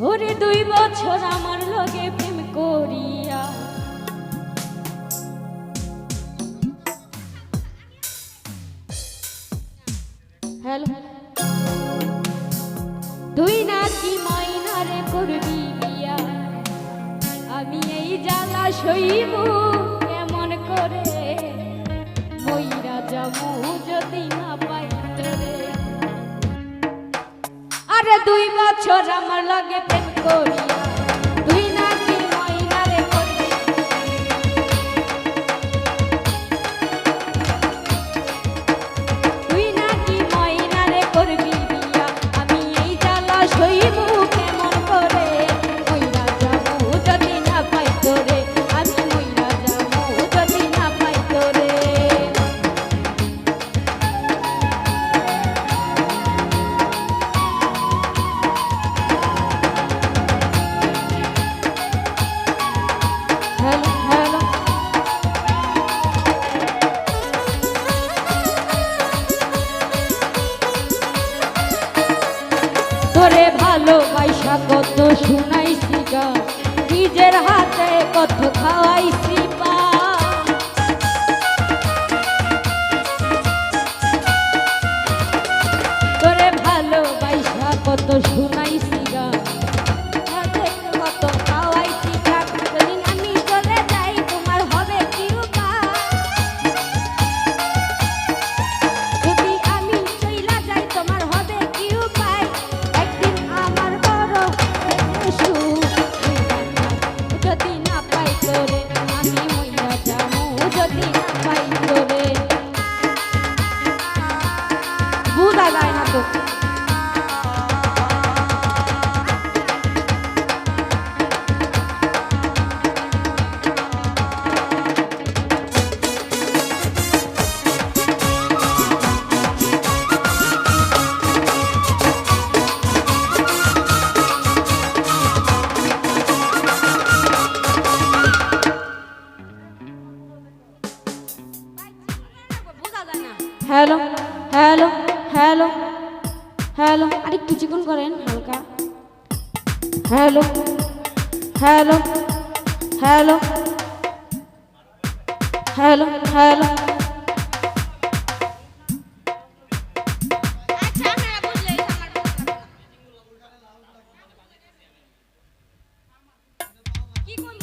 ওরে 2 বছর আমার লগে প্রেম করিয়া হ্যালো তুই নাকি মাইনারে করবি বিয়া আমি এই জ্বালা সইব কেমন করে মইরা যাবো যদি না পাই তোরে আরে 2 বছর আমার লগে প্রেম করিয়া তুই নাকি মাইনারে করবি তুই নাকি মাইনারে করবি বিয়া আমি এই জ্বালা সইব কেমন করে মইরা যাবো যদি না পাই তোরে আমি মইরা যাবো যদি না পাই তোরে হ্যালো হ্যালো তোরে ভালোবাসা কত শুনাইছি গান নিজের হাতে কত খাওয়াইছি পা তোরে ভালোবাসা কত শুনাইছি গান হাতে কত খাওয়াইছি থাক সেদিন আমি চলে যাই তোমার হবে কি উপায় যদি আমি চইলা যাই তোমার হবে কি উপায় একদিন আমার বড় সুখ যদি না পাই তোরে আমি মইরা যাবো যদি না পাই তোরে বুঝা যায় না তো হ্যালো হ্যালো হ্যালো হ্যালো আরেকটু চিকন করেন হালকা hello hello hello hello hello আচ্ছা আপনারা বুঝলেই আমার কি করব